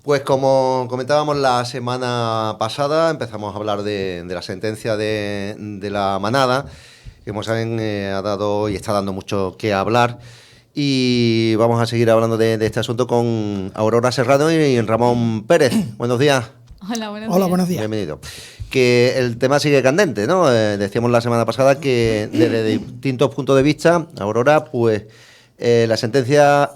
Pues como comentábamos la semana pasada, empezamos a hablar de la sentencia de la manada, que como saben ha dado y está dando mucho que hablar. Y vamos a seguir hablando de este asunto con Aurora Serrano y Ramón Pérez. Buenos días. Hola, buenos Hola, días. buenos días. Bienvenido. Que el tema sigue candente, ¿no? Decíamos la semana pasada que desde distintos puntos de vista, Aurora, pues la sentencia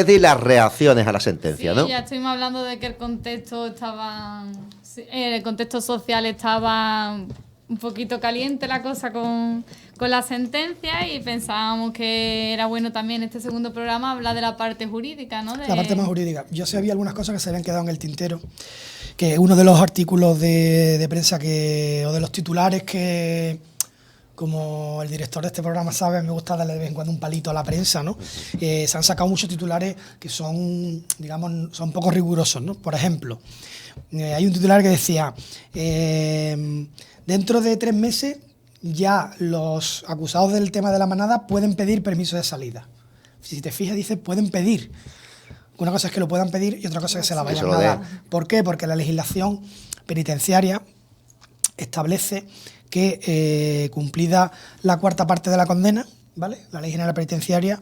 y las reacciones a la sentencia, Sí, ¿no? ya estuvimos hablando de que el contexto social estaba un poquito caliente la cosa con la sentencia, y pensábamos que era bueno también este segundo programa hablar de la parte jurídica, ¿no? La parte más jurídica. Yo sabía algunas cosas que se habían quedado en el tintero, que uno de los artículos de prensa o de los titulares que, como el director de este programa sabe, me gusta darle de vez en cuando un palito a la prensa, ¿no? Se han sacado muchos titulares que son, digamos, son poco rigurosos, ¿no? Por ejemplo, hay un titular que decía, dentro de 3 meses ya los acusados del tema de la manada pueden pedir permiso de salida. Si te fijas, dice pueden pedir. Una cosa es que lo puedan pedir y otra cosa es que se la vayan a dar. ¿Por qué? Porque la legislación penitenciaria establece que cumplida la 4ª parte de la condena, ¿vale? La Ley General Penitenciaria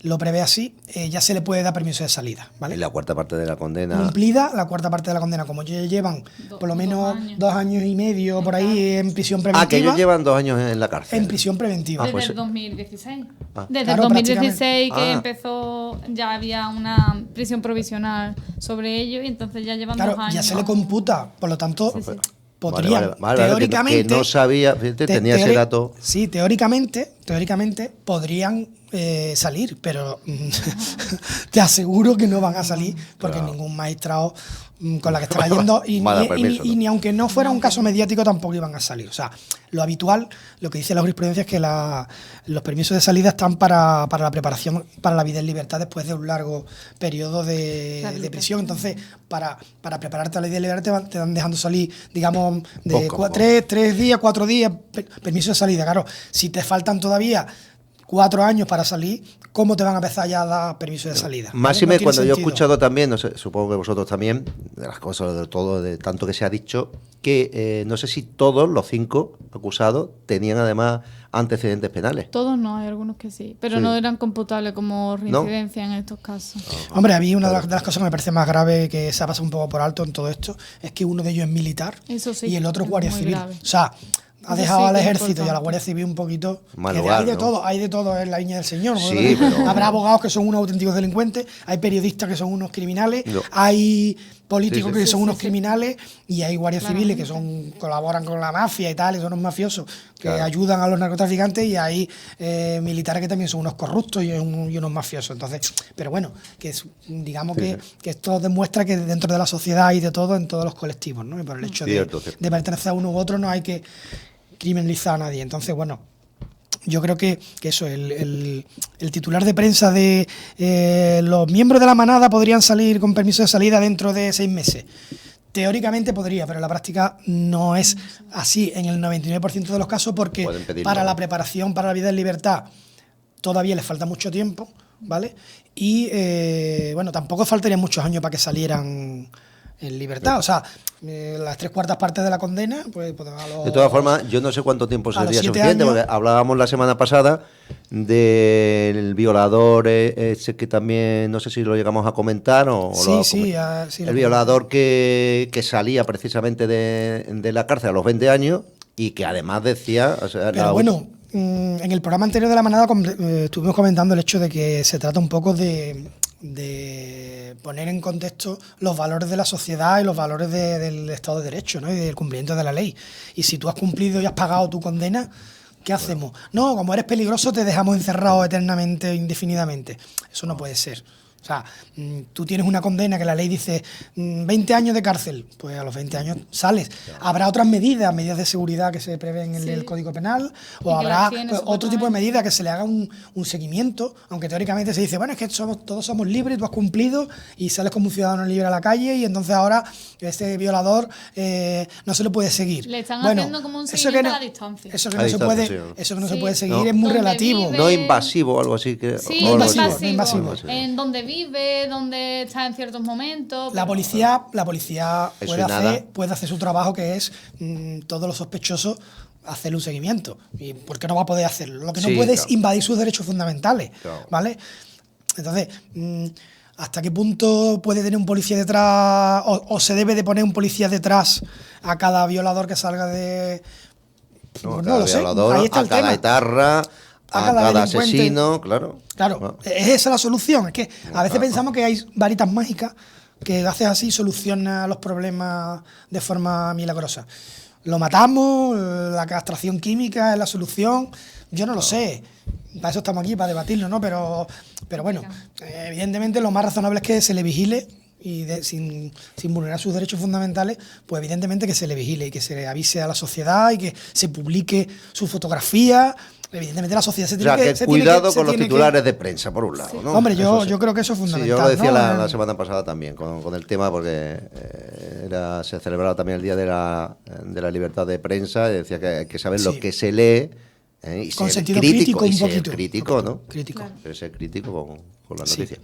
lo prevé así, ya se le puede dar permiso de salida, ¿vale? Y la 4ª parte de la condena. Cumplida la 4ª parte de la condena, como ya llevan por lo menos 2 años y medio por ahí en prisión preventiva. Que ellos llevan 2 años en la cárcel. En prisión preventiva. Desde pues, el 2016. Ah. Desde Claro, el 2016 prácticamente. que empezó, ya había una prisión provisional sobre ellos, y entonces ya llevan Claro, 2 años. ya se le computa, por lo tanto, Sí, sí. podrían, Vale, teóricamente... que no sabía, fíjate, tenía ese dato. Sí, teóricamente podrían salir, pero te aseguro que no van a salir, porque Claro. ningún magistrado con la que estaba yendo y Va a dar permiso, ¿no? ni aunque no fuera un caso mediático tampoco iban a salir. O sea, lo habitual, lo que dice la jurisprudencia es que los permisos de salida están para la preparación para la vida en libertad después de un largo periodo de prisión. Entonces, para prepararte a la vida en libertad te van dejando salir, digamos, de Poco. 3 días, 4 días, permiso de salida. Claro, si te faltan todavía 4 años para salir, ¿cómo te van a empezar ya a dar permiso de salida? Máxime, No tiene cuando yo he sentido. escuchado también, no sé, supongo que vosotros también, de las cosas, de todo, de tanto que se ha dicho, que no sé si todos los 5 acusados tenían además antecedentes penales. Todos no, hay algunos que sí, pero Sí. no eran computables como reincidencia en estos casos. Hombre, a mí una de las cosas que me parece más grave, que se ha pasado un poco por alto en todo esto, es que uno de ellos es militar Eso sí, y el otro es es guardia muy civil. grave. O sea, ha Eso dejado sí al que es ejército y a la importante. Guardia Civil un poquito... Mal que lugar, hay de ¿no? todo, hay de todo en la viña del Señor. ¿no? Sí, pero- Habrá abogados que son unos auténticos delincuentes, hay periodistas que son unos criminales, No. hay políticos Sí, sí. que son Sí, unos sí. criminales y hay guardias civiles que Claramente. colaboran con la mafia y tal, y son unos mafiosos que Claro. ayudan a los narcotraficantes, y hay militares que también son unos corruptos y unos mafiosos. Entonces, pero bueno, digamos Sí, que esto demuestra que dentro de la sociedad hay de todo en todos los colectivos, ¿no? Y por el hecho Cierto, cierto. de pertenecer a uno u otro no hay que criminalizar a nadie. Entonces, bueno, yo creo que eso, el titular de prensa de los miembros de la manada podrían salir con permiso de salida dentro de 6 meses. Teóricamente podría, pero en la práctica no es así en el 99% de los casos, porque Pueden pedirlo, para ¿no? la preparación para la vida en libertad todavía les falta mucho tiempo, ¿vale? Y bueno, tampoco faltarían muchos años para que salieran en libertad. O sea, las 3/4 partes de la condena, pues a los... De todas formas, yo no sé cuánto tiempo a los sería 7 suficiente, años. porque hablábamos la semana pasada del violador ese que también, no sé si lo llegamos a comentar o Sí, lo sí, el violador que salía precisamente de la cárcel a los 20 años y que además decía... O sea, Pero bueno, en el programa anterior de La Manada estuvimos comentando el hecho de que se trata un poco de poner en contexto los valores de la sociedad y los valores del Estado de Derecho, ¿no? Y del cumplimiento de la ley. Y si tú has cumplido y has pagado tu condena, ¿qué hacemos? No, como eres peligroso te dejamos encerrado eternamente, indefinidamente. Eso no puede ser. O sea, tú tienes una condena que la ley dice 20 años de cárcel, pues a los 20 años sales. Habrá otras medidas de seguridad que se prevén en Sí. el Código Penal, Y o que habrá las tiene, otro tipo de supuestamente. medidas, que se le haga un seguimiento, aunque teóricamente se dice, bueno, es que todos somos libres, tú has cumplido y sales como un ciudadano libre a la calle, y entonces ahora este violador no se le puede seguir. Le están Bueno, haciendo como un eso seguimiento que no- a la distancia. Eso que A no se distancia, puede, sí, ¿no? eso que no se Sí. puede seguir No. es muy Donde relativo. vive- No invasivo o algo así. Sí, o algo no así. invasivo, no invasivo. En donde vive, dónde está en ciertos momentos. La policía Eso y nada. puede hacer su trabajo, que es todos los sospechosos hacerle un seguimiento. ¿Y por qué no va a poder hacerlo? Lo que no Sí, puede es claro. invadir sus derechos fundamentales, Claro. ¿vale? Entonces, ¿hasta qué punto puede tener un policía detrás o se debe de poner un policía detrás a cada violador que salga de... No, a Pues cada lo sé, violador, ahí está a el cada tema. etarra, a cada cada delincuente. asesino, claro. Claro, Bueno, es esa la solución. Es que a veces claro. pensamos que hay varitas mágicas que haces así y soluciona los problemas de forma milagrosa. Lo matamos, la castración química es la solución. Yo no lo sé. Para eso estamos aquí, para debatirlo, ¿no? Pero bueno, evidentemente lo más razonable es que se le vigile y sin vulnerar sus derechos fundamentales, pues evidentemente que se le vigile y que se le avise a la sociedad y que se publique su fotografía. Evidentemente la sociedad se O tiene sea, que... que se tiene cuidado que- se con los tiene que- titulares de prensa, por un lado, ¿no? Hombre, Eso sí. yo creo que eso es fundamental. Sí, yo lo decía ¿no? la semana pasada también con el tema, porque se celebraba también el Día de la Libertad de Prensa, y decía que hay que saber lo Sí. que se lee y Con ser sentido crítico, crítico y un ser poquito. crítico, ¿no? Crítico. Claro. Pero ser crítico con las Sí. noticias.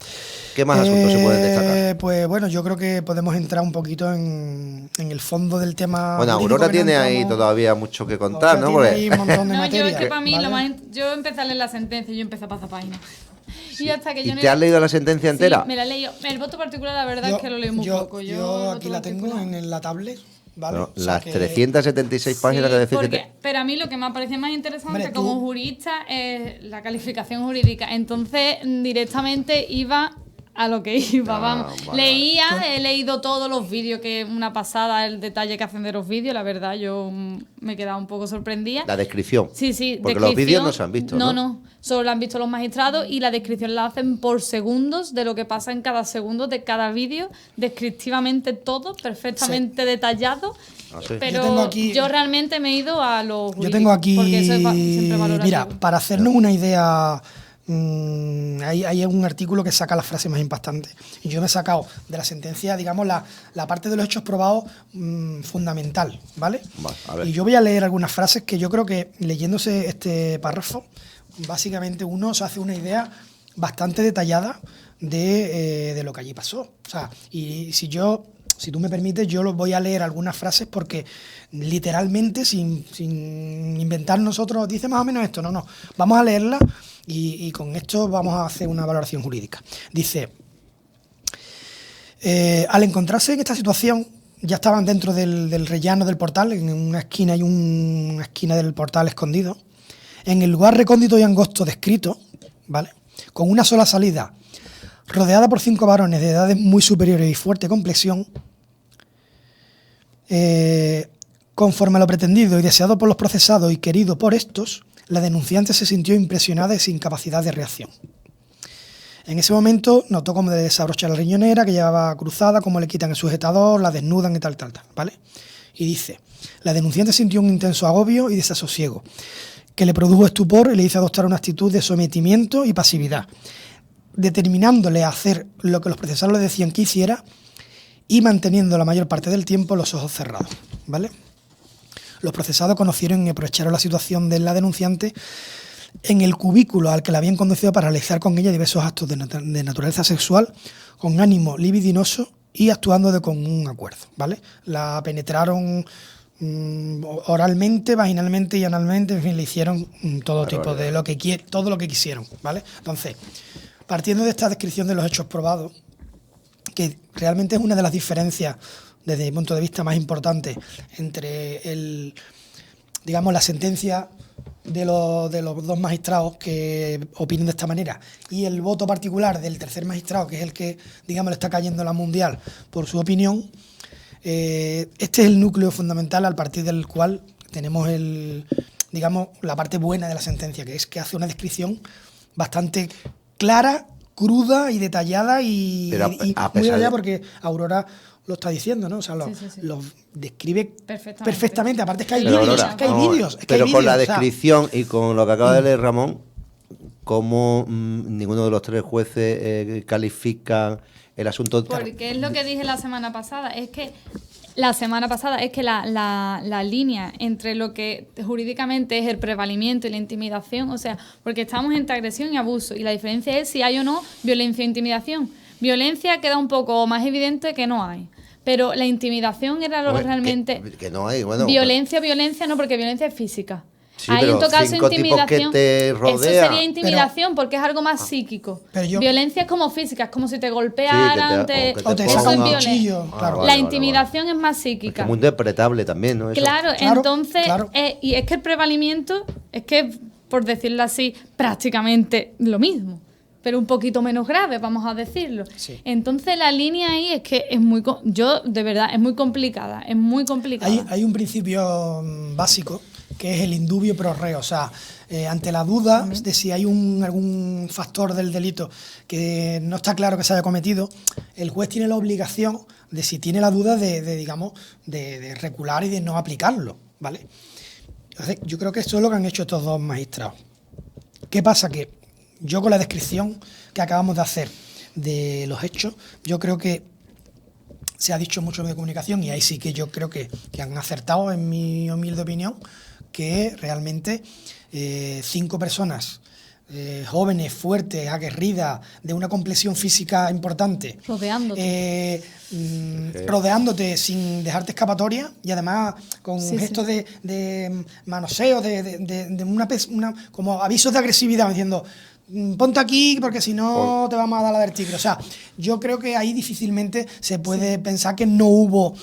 ¿Qué más asuntos se pueden destacar? Pues bueno, yo creo que podemos entrar un poquito en el fondo del tema. Bueno, jurídico, Aurora que no tiene ahí entramos. todavía mucho que contar, Aurora ¿no? tiene Porque ahí un montón de No, yo materia. es que para mí ¿vale? yo empecé a leer la sentencia, yo empecé a pasar páginas. Y hasta que yo ¿Y no te has leído la sentencia entera? Sí, me la he leído. El voto particular, la verdad es que lo leí muy poco. Yo el voto aquí la tengo particular. en la tablet, ¿vale? Bueno, O sea las que- 376 páginas Sí, que decís que porque- Pero a mí lo que me parece más interesante Hombre, tú- como jurista es la calificación jurídica. Entonces, directamente iba a lo que iba. Ah, Vamos. vale. Leía, he leído todos los vídeos, que es una pasada el detalle que hacen de los vídeos. La verdad, yo me he quedado un poco sorprendida. la descripción. Sí, sí. Porque los descripción- vídeos no se han visto, ¿no? No, solo lo han visto los magistrados y la descripción la hacen por segundos de lo que pasa en cada segundo de cada vídeo, descriptivamente todo, perfectamente detallado. Ah, sí. Pero Yo tengo aquí- yo realmente me he ido a los Yo tengo aquí, porque eso es siempre valorativo. mira, para hacernos una idea, hay un artículo que saca las frases más impactantes. Y yo me he sacado de la sentencia, digamos, la parte de los hechos probados fundamental, ¿vale? Vale, a ver. Y yo voy a leer algunas frases que yo creo que leyéndose este párrafo, básicamente uno se hace una idea bastante detallada de lo que allí pasó. O sea, y si tú me permites, yo los voy a leer algunas frases porque literalmente, sin inventar nosotros, dice más o menos esto. No. Vamos a leerla y con esto vamos a hacer una valoración jurídica. Dice, al encontrarse en esta situación, ya estaban dentro del rellano del portal, en una esquina hay una esquina del portal escondido, en el lugar recóndito y angosto descrito, ¿vale? Con una sola salida, rodeada por 5 varones de edades muy superiores y fuerte complexión, conforme a lo pretendido y deseado por los procesados y querido por estos, la denunciante se sintió impresionada y sin capacidad de reacción. En ese momento notó cómo le desabrocha la riñonera que llevaba cruzada, cómo le quitan el sujetador, la desnudan y tal, ¿vale? Y dice, la denunciante sintió un intenso agobio y desasosiego, que le produjo estupor y le hizo adoptar una actitud de sometimiento y pasividad, determinándole a hacer lo que los procesados le decían que hiciera y manteniendo la mayor parte del tiempo los ojos cerrados, ¿vale? Los procesados conocieron y aprovecharon la situación de la denunciante en el cubículo al que la habían conducido para realizar con ella diversos actos de naturaleza sexual con ánimo libidinoso y actuando de común acuerdo, ¿vale? La penetraron oralmente, vaginalmente y analmente, en fin, le hicieron todo tipo de todo lo que quisieron, ¿vale? Entonces, partiendo de esta descripción de los hechos probados, que realmente es una de las diferencias desde mi punto de vista más importantes entre la sentencia de los dos magistrados que opinan de esta manera y el voto particular del tercer magistrado, que es el que, digamos, le está cayendo la mundial por su opinión. Este es el núcleo fundamental al partir del cual tenemos la parte buena de la sentencia, que es que hace una descripción bastante clara, cruda y detallada y Pero muy pesar allá de- porque Aurora lo está diciendo, ¿no? O sea, Sí. lo describe Perfectamente. perfectamente. Aparte es que hay Pero, vídeos, Aurora, es que hay vamos a ver, vídeos, es que pero hay con la vídeos, o sea, descripción y con lo que acaba de leer Ramón, ¿cómo ninguno de los tres jueces califican el asunto? Porque es lo que dije la semana pasada, es que la semana pasada, es que la línea entre lo que jurídicamente es el prevalimiento y la intimidación, o sea, porque estamos entre agresión y abuso, y la diferencia es si hay o no violencia o intimidación. Violencia queda un poco más evidente que no hay. Pero la intimidación era lo realmente... Que no hay, bueno... Violencia no, porque violencia es física. Sí, hay en todo caso 5 tipos que te rodean. Eso sería intimidación porque es algo más psíquico. Violencia es como física, es como si te golpearan, o te eso es violencia. Claro. La intimidación es más psíquica. Es muy interpretable también, ¿no? Eso. Claro, entonces, y es que el prevalimiento es que, por decirlo así, prácticamente lo mismo, pero un poquito menos grave, vamos a decirlo. Sí. Entonces la línea ahí es que es muy, yo de verdad, es muy complicada, es muy complicada. Hay un principio básico que es el indubio pro reo, o sea, ante la duda de si hay algún factor del delito que no está claro que se haya cometido, el juez tiene la obligación de, si tiene la duda, de recular y de no aplicarlo, ¿vale? Entonces, yo creo que esto es lo que han hecho estos dos magistrados. ¿Qué pasa? Que yo, con la descripción que acabamos de hacer de los hechos, yo creo que se ha dicho mucho en de comunicación, y ahí sí que yo creo que han acertado, en mi humilde opinión, que realmente 5 personas jóvenes, fuertes, aguerridas, de una complexión física importante, rodeándote sin dejarte escapatoria, y además con gestos de manoseo, de una como avisos de agresividad, diciendo: ponte aquí porque si no te vamos a dar la del tigre. O sea, yo creo que ahí difícilmente se puede pensar que no hubo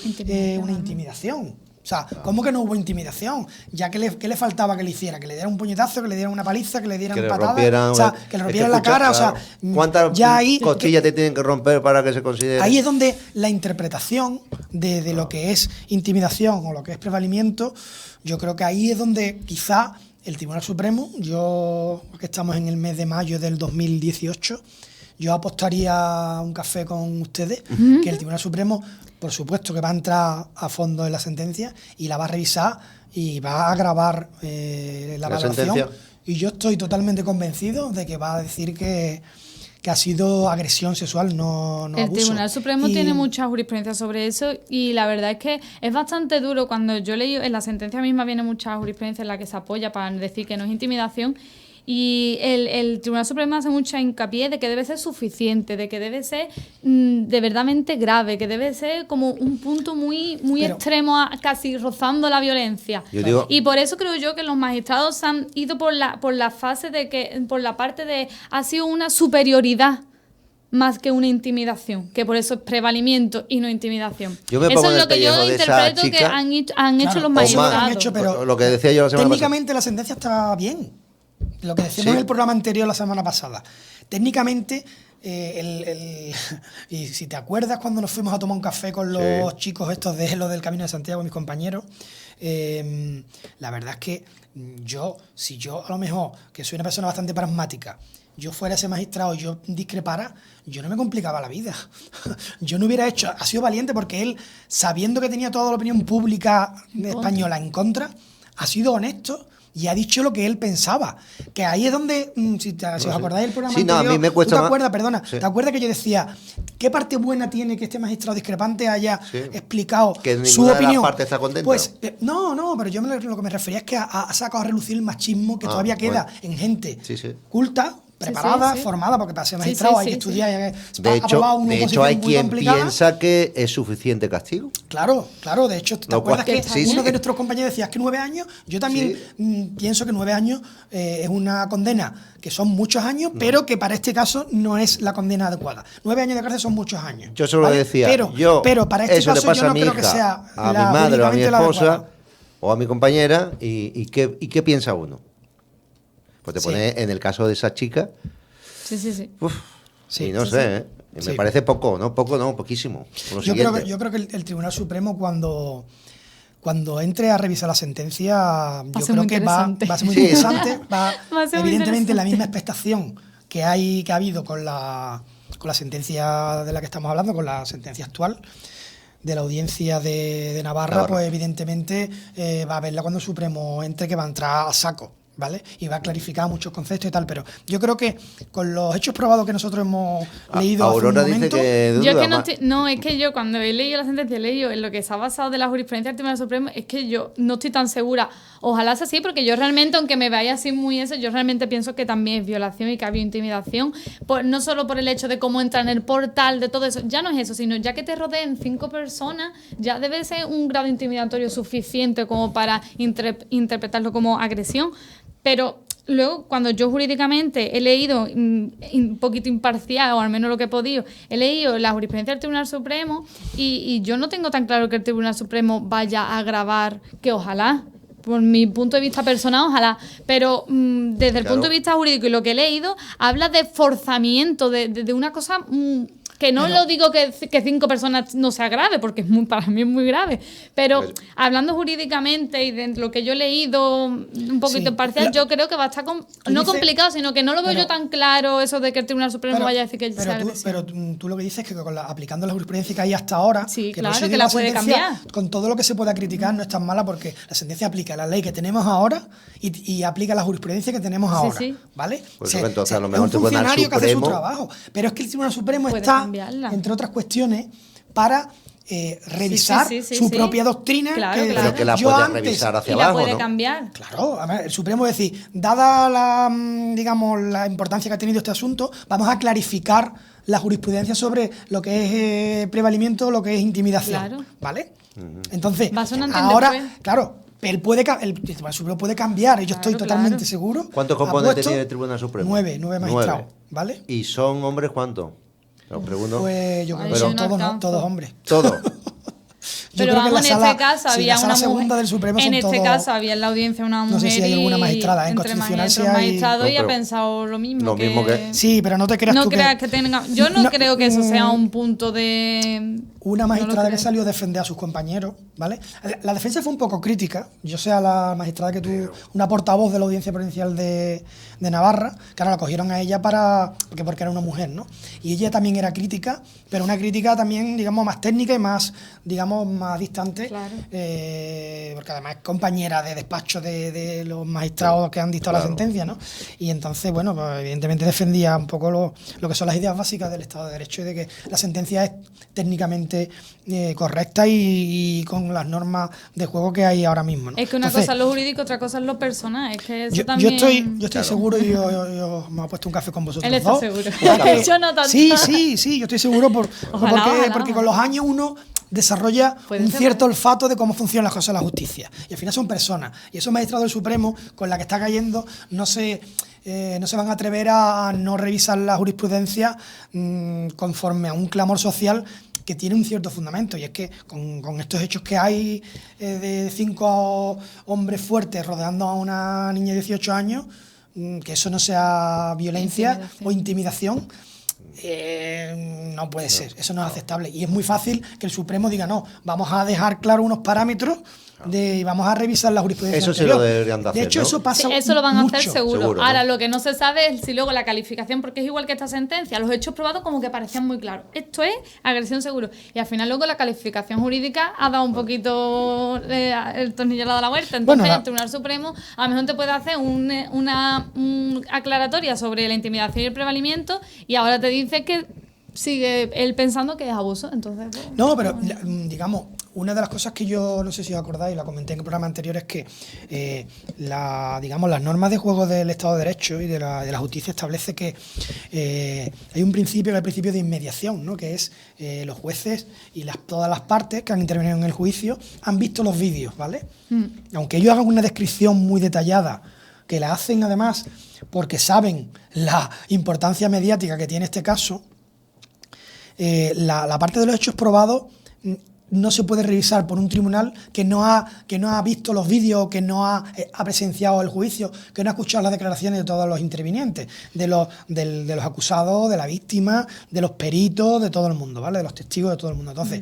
una intimidación. O sea, ¿cómo que no hubo intimidación? Ya que le faltaba que le hiciera, que le diera un puñetazo, que le diera una paliza, que le dieran patadas, o sea, que le rompieran la cara, claro. O sea, ¿cuántas costillas te tienen que romper para que se considere? Ahí es donde la interpretación de lo que es intimidación o lo que es prevalimiento, yo creo que ahí es donde quizá el Tribunal Supremo, yo, que estamos en el mes de mayo del 2018, yo apostaría un café con ustedes, que el Tribunal Supremo, por supuesto, que va a entrar a fondo en la sentencia y la va a revisar y va a grabar la valoración. Sentencia. Y yo estoy totalmente convencido de que va a decir que ha sido agresión sexual, no abuso. El Tribunal Supremo tiene mucha jurisprudencia sobre eso, y la verdad es que es bastante duro. Cuando yo leí en la sentencia misma, viene mucha jurisprudencia en la que se apoya para decir que no es intimidación. Y el Tribunal Supremo hace mucha hincapié de que debe ser suficiente, de que debe ser de verdadmente grave, que debe ser como un punto muy extremo, casi rozando la violencia. Y por eso creo yo que los magistrados han ido por la fase de que, por la parte de, ha sido una superioridad más que una intimidación, que por eso es prevalimiento y no intimidación. Eso es lo que yo interpreto que han hecho los magistrados. Pero lo que decía yo la semana técnicamente pasada, la sentencia está bien. Lo que decíamos en el programa anterior la semana pasada. Técnicamente, y si te acuerdas cuando nos fuimos a tomar un café con los chicos estos de lo del Camino de Santiago, mis compañeros, la verdad es que si yo a lo mejor, que soy una persona bastante pragmática, yo fuera ese magistrado y yo discrepara, yo no me complicaba la vida. Yo no hubiera hecho... Ha sido valiente porque él, sabiendo que tenía toda la opinión pública española en contra, ha sido honesto y ha dicho lo que él pensaba. Que ahí es donde, si os acordáis del programa anterior, a mí me cuesta ¿te acuerdas que yo decía qué parte buena tiene que este magistrado discrepante haya explicado que su opinión? De las partes está contenta. Pues no, pero yo lo que me refería es que ha sacado a relucir el machismo que todavía queda en gente culta, preparada, formada, porque para ser magistrado hay que estudiar. De hecho hay quien piensa que es suficiente castigo. Claro, de hecho, ¿te acuerdas que uno de nuestros compañeros decía que 9 años? Yo también pienso que 9 años es una condena, que son muchos años, pero que para este caso no es la condena adecuada. 9 años de cárcel son muchos años. Yo solo decía, pero para este caso yo no creo que sea a mi madre o a mi esposa o a mi compañera, ¿y qué piensa uno? Pues te pone en el caso de esa chica. Sí. Y no sé, me parece poco, ¿no? Poquísimo. Yo creo que el Tribunal Supremo, cuando entre a revisar la sentencia, yo creo que va a ser muy interesante. Evidentemente la misma expectación que ha habido con la sentencia de la que estamos hablando, con la sentencia actual de la audiencia de Navarra, pues evidentemente va a verla cuando el Supremo entre, que va a entrar a saco. ¿vale? Y va a clarificar muchos conceptos y tal, pero yo creo que con los hechos probados que nosotros hemos leído Aurora hace un momento, dice que Yo es duda que no, más. no, es que yo cuando he leído la sentencia, he leído en lo que se ha basado de la jurisprudencia del Tribunal Supremo, es que yo no estoy tan segura. Ojalá sea así, porque yo realmente, aunque me vaya así muy eso, yo realmente pienso que también es violación y que ha habido intimidación, no solo por el hecho de cómo entra en el portal, de todo eso, ya no es eso, sino ya que te rodeen 5 personas, ya debe ser un grado intimidatorio suficiente como para interpretarlo como agresión, pero luego, cuando yo jurídicamente he leído un poquito imparcial, o al menos lo que he podido, he leído la jurisprudencia del Tribunal Supremo y yo no tengo tan claro que el Tribunal Supremo vaya a agravar, que ojalá, por mi punto de vista personal, ojalá, pero desde el punto de vista jurídico y lo que he leído, habla de forzamiento, de una cosa... que no lo digo que 5 personas no sea grave, porque para mí es muy grave, pero hablando jurídicamente y de lo que yo he leído un poquito imparcial, yo creo que va a estar complicado, sino que no lo veo yo tan claro eso de que el Tribunal Supremo vaya a decir que sea agresión. Pero tú lo que dices es que aplicando la jurisprudencia que hay hasta ahora, sí, que claro, que la puede cambiar. Con todo lo que se pueda criticar no es tan mala, porque la sentencia aplica la ley que tenemos ahora y aplica la jurisprudencia que tenemos ahora, ¿vale? Pues entonces a lo mejor es un funcionario que hace su trabajo, pero es que el Tribunal Supremo está, entre otras cuestiones, para revisar su propia doctrina, pero que la puede revisar hacia abajo, la puede ¿no? cambiar. Claro, a ver, el Supremo decir, dada la importancia que ha tenido este asunto, vamos a clarificar la jurisprudencia sobre lo que es prevalimiento, lo que es intimidación, ¿vale? Entonces, ahora, claro, el Tribunal Supremo puede cambiar, y yo estoy totalmente seguro. ¿Cuántos componentes tiene el Tribunal Supremo? 9 magistrados, ¿vale? ¿Y son hombres cuántos? Os pregunto. Pues yo creo que son todos hombres. ¿Todos? Pero vamos, en este caso había una mujer. Del Supremo en este caso había en la audiencia una mujer. No sé si hay alguna magistrada, en constitucional si hay. Magistrado y ha pensado lo mismo. Lo mismo que. Sí, pero no te creas tú que tenga. Yo no creo que eso sea un punto de. Una magistrada que salió a defender a sus compañeros, ¿vale? La defensa fue un poco crítica. Yo sé a la magistrada que tuvo una portavoz de la Audiencia Provincial de Navarra, que ahora la cogieron a ella porque era una mujer, ¿no? Y ella también era crítica, pero una crítica también, digamos, más técnica y más, digamos, más distante, claro. Porque además es compañera de despacho de los magistrados que han dictado la sentencia, ¿no? Y entonces, bueno, pues evidentemente defendía un poco lo que son las ideas básicas del Estado de Derecho y de que la sentencia es técnicamente correcta y con las normas de juego que hay ahora mismo, ¿no? Es que una cosa es lo jurídico, otra cosa es lo personal. Es que eso yo estoy seguro, y yo me he puesto un café con vosotros. Él está dos. seguro. Yo no tanto. Sí, yo estoy seguro porque con los años uno desarrolla un cierto olfato de cómo funcionan las cosas en la justicia. Y al final son personas. Y esos magistrados del Supremo, con la que está cayendo, no se van a atrever a no revisar la jurisprudencia conforme a un clamor social que tiene un cierto fundamento, y es que con estos hechos que hay de 5 hombres fuertes rodeando a una niña de 18 años, que eso no sea violencia o intimidación, no puede ser, eso no es aceptable. Y es muy fácil que el Supremo diga, no, vamos a dejar claro unos parámetros y vamos a revisar la jurisprudencia eso anterior. Sí lo deberían de hacer, de hecho, ¿no? eso pasa eso lo van a mucho. hacer seguro. ¿no? Ahora, lo que no se sabe es si luego la calificación, porque es igual que esta sentencia, los hechos probados como que parecían muy claros. Esto es agresión seguro. Y al final luego la calificación jurídica ha dado un poquito el tornillo le ha dado la vuelta. Entonces el Tribunal Supremo a lo mejor te puede hacer una aclaratoria sobre la intimidación y el prevalimiento, y ahora te dice que sigue él pensando que es abuso. Entonces, bueno, no, pero digamos, una de las cosas que yo, no sé si os acordáis, la comenté en el programa anterior, es que las normas de juego del Estado de Derecho y de la justicia establece que hay un principio, que es el principio de inmediación, ¿no? Que es los jueces y todas las partes que han intervenido en el juicio han visto los vídeos, ¿vale? Aunque ellos hagan una descripción muy detallada, que la hacen además porque saben la importancia mediática que tiene este caso, la parte de los hechos probados no se puede revisar por un tribunal que no ha visto los vídeos, que no ha presenciado el juicio, que no ha escuchado las declaraciones de todos los intervinientes, de los acusados, de la víctima, de los peritos, de todo el mundo, ¿vale? De los testigos, de todo el mundo. Entonces,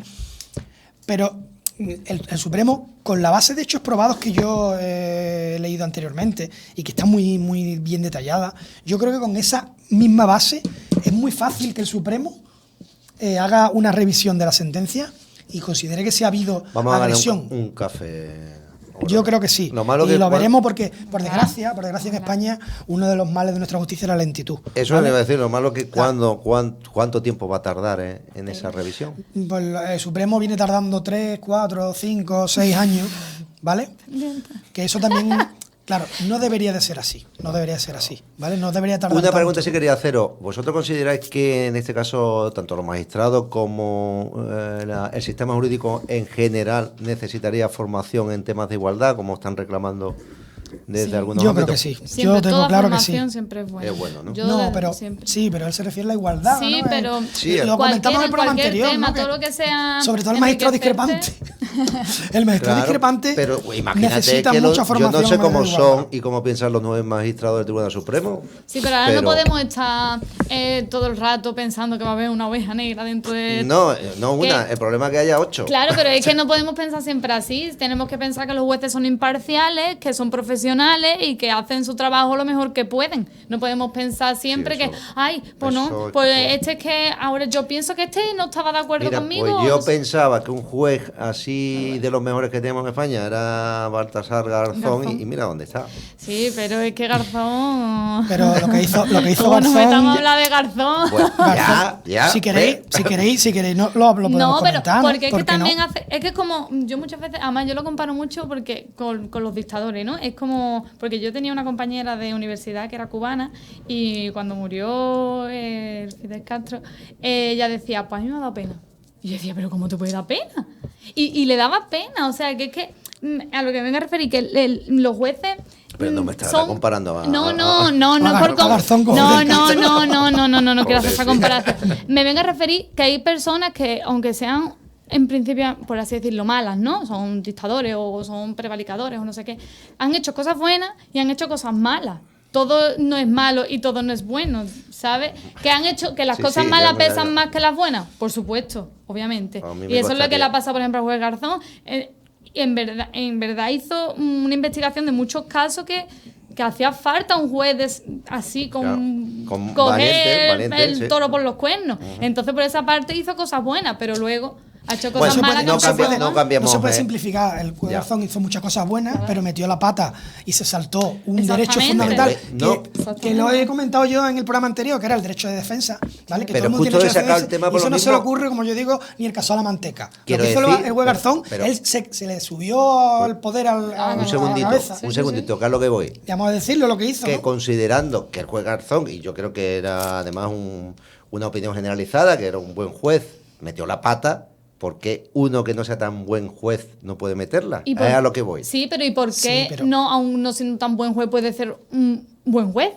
pero el Supremo, con la base de hechos probados que yo he leído anteriormente y que está muy, muy bien detallada, yo creo que con esa misma base es muy fácil que el Supremo haga una revisión de la sentencia y considere que si ha habido agresión. Un café. Yo creo que sí. Lo malo y que lo cuando- veremos porque, por desgracia en España, uno de los males de nuestra justicia es la lentitud. Eso ¿vale? le iba a decir, lo malo que cuánto tiempo va a tardar en esa revisión. Pues el Supremo viene tardando 3, 4, 5, 6 años, ¿vale? Que eso también, claro, no debería de ser así. No debería de ser así, ¿vale? No debería tardar Una pregunta tanto. sí quería haceros. ¿Vosotros consideráis que en este caso tanto los magistrados como el sistema jurídico en general necesitaría formación en temas de igualdad, como están reclamando desde Sí. algunos Yo creo ámbitos? que sí. Siempre, Yo tengo toda claro que sí. formación siempre es buena. Es bueno, ¿no? Yo No, de- pero siempre. sí, pero él se refiere a la igualdad. Sí, ¿no? pero Sí, lo comentamos en el programa cualquier anterior, tema, ¿no? todo lo que sea Sobre todo el magistrado enriquecerte. discrepante. El magistrado Claro, discrepante pero imagínate necesita que mucha yo formación. no sé en cómo materia de igualdad. son y cómo piensan los 9 magistrados del Tribunal Supremo. Sí, pero ahora no podemos estar todo el rato pensando que va a haber una oveja negra dentro de... No una, el problema es que haya 8. Claro, pero es que no podemos pensar siempre así. Tenemos que pensar que los jueces son imparciales, que son profesionales y que hacen su trabajo lo mejor que pueden. No podemos pensar siempre Sí, eso- que, ay, pues eso no, es pues como- este es que ahora yo pienso que este no estaba de acuerdo Mira, conmigo. pues yo o sea, pensaba que un juez así de los mejores que tenemos en España era Baltasar Garzón, Garzón. y mira dónde está. Sí, pero es que Garzón... Pero lo que hizo ¿Cómo nos metamos a Garzón. hablar de Garzón? Pues, Garzón, ya. Si queréis, no lo podemos No, pero comentar. ¿no? porque es ¿Por que qué no? también hace, es que es como, yo muchas veces, además yo lo comparo mucho porque con los dictadores, ¿no? Es como, porque yo tenía una compañera de universidad que era cubana y cuando murió Fidel Castro, ella decía, pues a mí me ha dado pena. Y yo decía, pero ¿cómo te puede dar pena? Y le daba pena, o sea, que es que, a lo que me vengo a referir, que los jueces... Pero no me estás son- comparando a- No, a- por a Garzón con no, Fidel no, Castro. no quiero hacer esa Pobrecito. comparación. Me vengo a referir que hay personas que, aunque sean en principio, por así decirlo, malas, ¿no? Son dictadores o son prevaricadores o no sé qué. Han hecho cosas buenas y han hecho cosas malas. Todo no es malo y todo no es bueno, ¿sabes? Que han hecho que las Sí, cosas sí, malas ya, pesan ya. más que las buenas, por supuesto, obviamente. A mí me Y eso es lo que le costaría. ha pasado, por ejemplo, al juez Garzón. En verdad hizo una investigación de muchos casos que hacía falta un juez así con, Claro, con coger valiente, el sí. toro por los cuernos. Entonces por esa parte hizo cosas buenas, pero luego ha hecho cosas Bueno, malas. no que cambia- se no pueden- cambiemos, No se puede simplificar. El juez Ya. Garzón hizo muchas cosas buenas, pero metió la pata y se saltó un derecho Exactamente. fundamental No. que lo he comentado yo en el programa anterior, que era el derecho de defensa, ¿vale? Que Pero todo el mundo justo tiene he derecho a sacado el defensa, tema y por eso lo no se le mismo. ocurre, como yo digo, ni el caso a la manteca. Quiero lo que hizo decir, el juez Garzón, pero- él se le subió al poder a Un la segundito, cabeza. un segundito, que es lo que voy. Vamos a decirlo lo que hizo, Que ¿no? considerando que el juez Garzón, y yo creo que era además una opinión generalizada, que era un buen juez, metió la pata, ¿por qué uno que no sea tan buen juez no puede meterla? ¿Y Es por- a lo que voy. Sí, pero ¿y por Sí, qué pero- no, aún no siendo tan buen juez, puede ser un buen juez?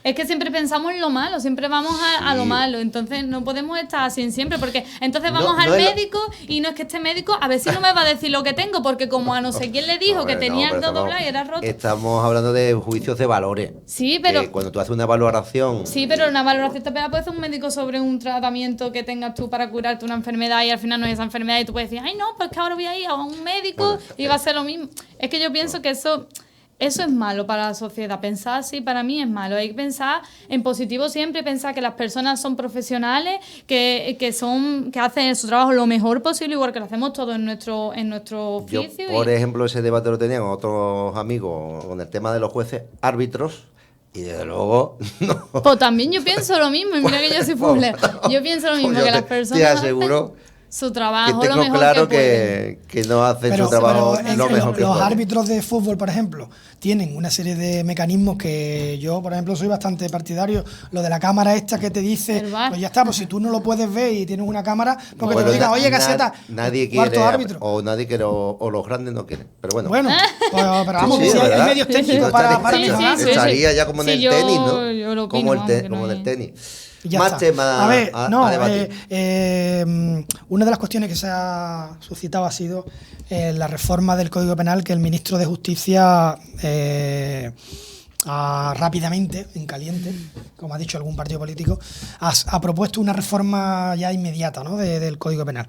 Es que siempre pensamos en lo malo, siempre vamos a lo Sí. malo, entonces no podemos estar así siempre, porque entonces No, vamos no al es lo- médico y no es que este médico a ver si no me va a decir lo que tengo, porque como a no sé quién le dijo que Hombre, tenía pero el dedo estamos- doblado y era roto. Estamos hablando de juicios de valores. Sí, pero... Que cuando tú haces una valoración... Sí, pero una valoración también la puede hacer un médico sobre un tratamiento que tengas tú para curarte una enfermedad y al final no es esa enfermedad y tú puedes decir, ay no, pues que ahora voy a ir a un médico Bueno, y va a ser lo mismo. Es que yo pienso que eso es malo para la sociedad. Pensar así para mí es malo. Hay que pensar en positivo siempre, pensar que las personas son profesionales, que hacen su trabajo lo mejor posible, igual que lo hacemos todos en nuestro Yo, oficio. por ejemplo, ese debate lo tenía con otros amigos con el tema de los jueces árbitros y desde luego no. Pues también yo pienso lo mismo, y mira que yo soy fuller. Yo pienso lo mismo, Yo que las te personas aseguro hacen su que trabajo lo tengo mejor claro que pueden. que no hacen Pero, su trabajo pero lo mejor que los pueden. árbitros de fútbol, por ejemplo, tienen una serie de mecanismos que yo, por ejemplo, soy bastante partidario. Lo de la cámara esta que te dice, El VAR. pues ya está, pues si tú no lo puedes ver y tienes una cámara, porque Bueno, te lo diga, oye, Caseta, nadie cuarto quiere árbitro. o nadie quiere o los grandes no quieren. Pero bueno. Bueno, pues, pero vamos, Sí, que sí, si es hay verdad. medios técnicos Sí, para sí, mejorar. sí. Estaría ya como en Sí, el yo- tenis, ¿no? yo lo opino, como vamos, que como no en el hay- tenis. Y ya Más está. temas A ver, a debatir. una de las cuestiones que se ha suscitado ha sido la reforma del Código Penal que el ministro de Justicia rápidamente, en caliente, como ha dicho algún partido político, ha propuesto una reforma ya inmediata, ¿no? del Código Penal.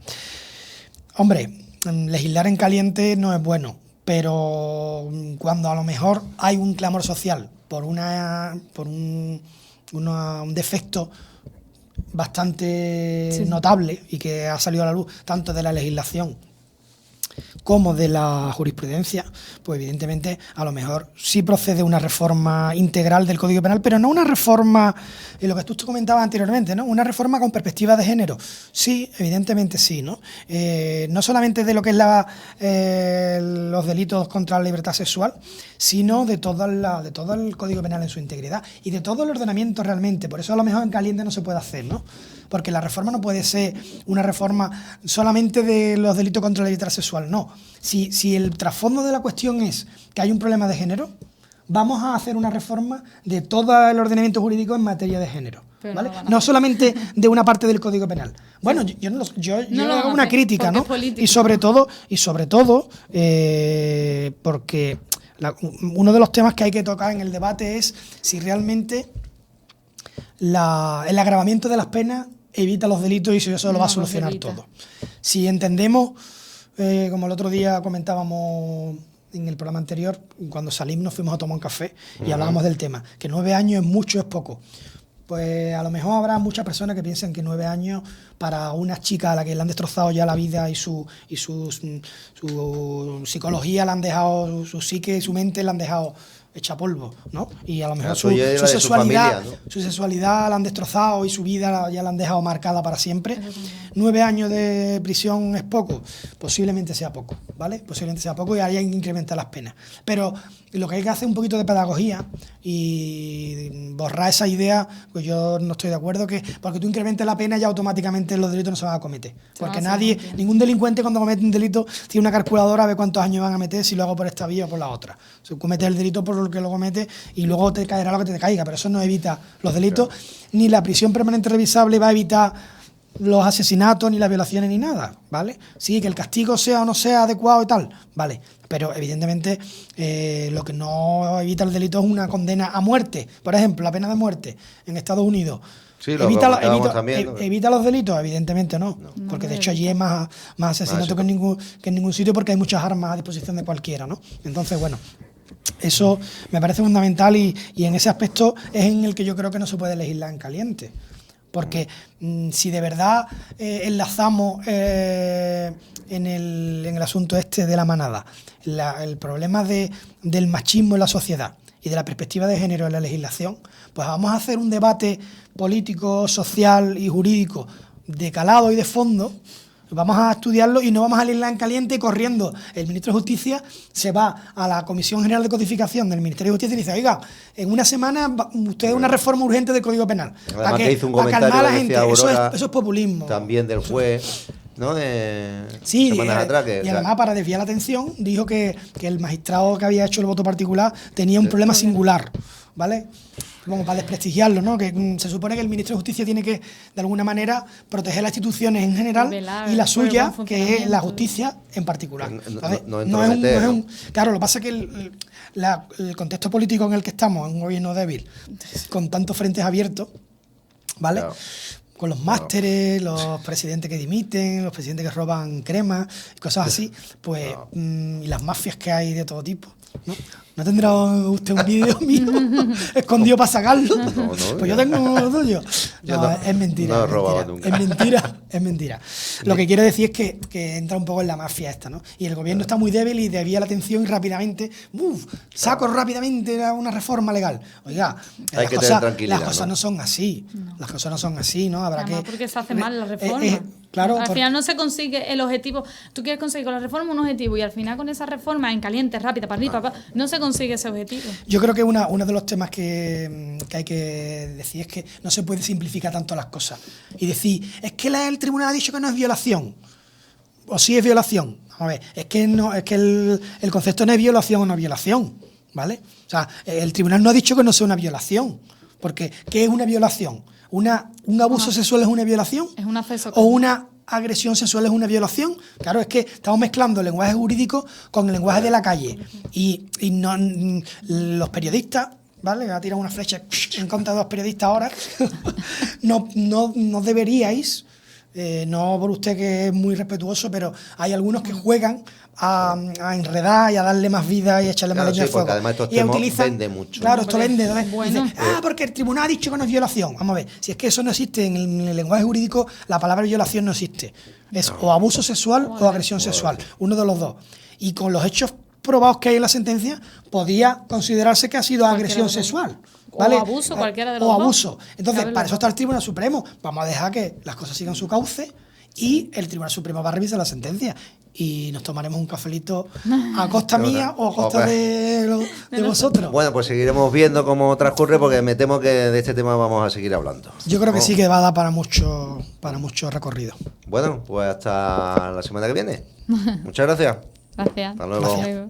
Hombre, legislar en caliente no es bueno, pero cuando a lo mejor hay un clamor social por un defecto bastante Sí. notable y que ha salido a la luz tanto de la legislación como de la jurisprudencia, pues evidentemente a lo mejor sí procede una reforma integral del Código Penal, pero no una reforma, lo que tú comentabas anteriormente, ¿no? Una reforma con perspectiva de género. Sí, evidentemente sí, ¿no? No solamente de lo que es los delitos contra la libertad sexual, sino de todo el Código Penal en su integridad y de todo el ordenamiento realmente. Por eso a lo mejor en caliente no se puede hacer, ¿no? Porque la reforma no puede ser una reforma solamente de los delitos contra la libertad sexual, no. Si el trasfondo de la cuestión es que hay un problema de género, vamos a hacer una reforma de todo el ordenamiento jurídico en materia de género, ¿vale? No solamente de una parte del Código Penal. Bueno, yo hago una crítica, ¿no? Y sobre todo, porque uno de los temas que hay que tocar en el debate es si realmente el agravamiento de las penas evita los delitos y si eso lo va a solucionar todo. Si entendemos, como el otro día comentábamos en el programa anterior, cuando salimos nos fuimos a tomar un café y hablábamos del tema, que 9 años es mucho, es poco. Pues a lo mejor habrá muchas personas que piensan que 9 años para una chica a la que le han destrozado ya la vida y su psicología la han dejado, su psique y su mente la han dejado hecha polvo, ¿no? Y a lo mejor su sexualidad, familia, ¿no? Su sexualidad la han destrozado y su vida ya la han dejado marcada para siempre. 9 años de prisión es poco, posiblemente sea poco, ¿vale? Posiblemente sea poco y haya que incrementar las penas. Pero lo que hay que hacer es un poquito de pedagogía y borrar esa idea, pues yo no estoy de acuerdo que porque tú incrementes la pena ya automáticamente los delitos no se van a cometer. Porque ningún delincuente cuando comete un delito tiene una calculadora a ver cuántos años van a meter si lo hago por esta vía o por la otra. Si cometes el delito por lo que lo cometes y luego te caerá lo que te caiga, pero eso no evita los delitos, ni la prisión permanente revisable va a evitar los asesinatos, ni las violaciones, ni nada, ¿vale? Sí, que el castigo sea o no sea adecuado y tal, vale, pero evidentemente lo que no evita el delito es una condena a muerte. Por ejemplo, la pena de muerte en Estados Unidos. Sí, ¿Evita los delitos? Evidentemente no, porque de hecho allí hay más asesinatos que en ningún sitio porque hay muchas armas a disposición de cualquiera, ¿no? Entonces, bueno, eso me parece fundamental y en ese aspecto es en el que yo creo que no se puede legislar en caliente. Porque si de verdad enlazamos en el asunto este de la manada el problema del machismo en la sociedad y de la perspectiva de género en la legislación, pues vamos a hacer un debate político, social y jurídico de calado y de fondo. Vamos a estudiarlo y no vamos a legislar en caliente corriendo. El ministro de Justicia se va a la Comisión General de Codificación del Ministerio de Justicia y dice, oiga, en una semana usted una reforma urgente del Código Penal. Además que hizo un comentario calmar a la gente. Eso es populismo. También del juez, ¿no? Sí, semanas atrás. Y además para desviar la atención dijo que el magistrado que había hecho el voto particular tenía un problema singular, ¿vale? Como para desprestigiarlo, ¿no? Que se supone que el ministro de Justicia tiene que, de alguna manera, proteger las instituciones en general y la suya, que es la justicia en particular. Claro, lo que pasa es que el contexto político en el que estamos, en un gobierno débil, con tantos frentes abiertos, ¿vale? Claro. Con los másteres, los presidentes que dimiten, los presidentes que roban crema, cosas así, pues, y las mafias que hay de todo tipo, ¿no? ¿No tendrá usted un vídeo mío escondido para sacarlo? No, pues yo tengo uno tuyo. No, es mentira. No he robado nunca. Es mentira. Lo que quiero decir es que entra un poco en la mafia esta, ¿no? Y el gobierno está muy débil y desvía la atención y rápidamente, saco rápidamente una reforma legal. Oiga, hay que tener tranquilidad. Las cosas no son así. Las cosas no son así, ¿no? Habrá además, porque se hace mal la reforma. Claro, al final no se consigue el objetivo. Tú quieres conseguir con la reforma un objetivo y al final con esa reforma en caliente, rápida, para arriba, no se consigue ese objetivo. Yo creo que uno de los temas que hay que decir es que no se puede simplificar tanto las cosas y decir, es que el tribunal ha dicho que no es violación o sí es violación. A ver, es que el concepto no es violación o no violación, ¿vale? O sea, el tribunal no ha dicho que no sea una violación, porque ¿qué es una violación? ¿Un abuso sexual es una violación? Es un acceso. ¿O una agresión sexual es una violación? Claro, es que estamos mezclando el lenguaje jurídico con el lenguaje de la calle. Y no, los periodistas, ¿vale? Me va a tirar una flecha en contra de los periodistas ahora. no deberíais no por usted que es muy respetuoso, pero hay algunos que juegan a enredar y a darle más vida y a echarle más leña al fuego. Además estos y temas utilizan, vende mucho. Claro, esto vende. Entonces, Bueno. dicen, porque el tribunal ha dicho que no es violación. Vamos a ver, si es que eso no existe en el lenguaje jurídico, la palabra violación no existe. Es o abuso sexual o agresión sexual, uno de los dos. Y con los hechos probados que hay en la sentencia, podía considerarse que ha sido agresión sexual. ¿Vale? O abuso, cualquiera de los O dos. abuso. Entonces, Cabe para los eso dos. está el Tribunal Supremo. Vamos a dejar que las cosas sigan su cauce y el Tribunal Supremo va a revisar la sentencia. Y nos tomaremos un cafelito a costa mía o a costa de vosotros. Bueno, pues seguiremos viendo cómo transcurre, porque me temo que de este tema vamos a seguir hablando. Yo creo que sí que va a dar para mucho recorrido. Bueno, pues hasta la semana que viene. Muchas gracias. Gracias. Hasta luego. Hasta luego.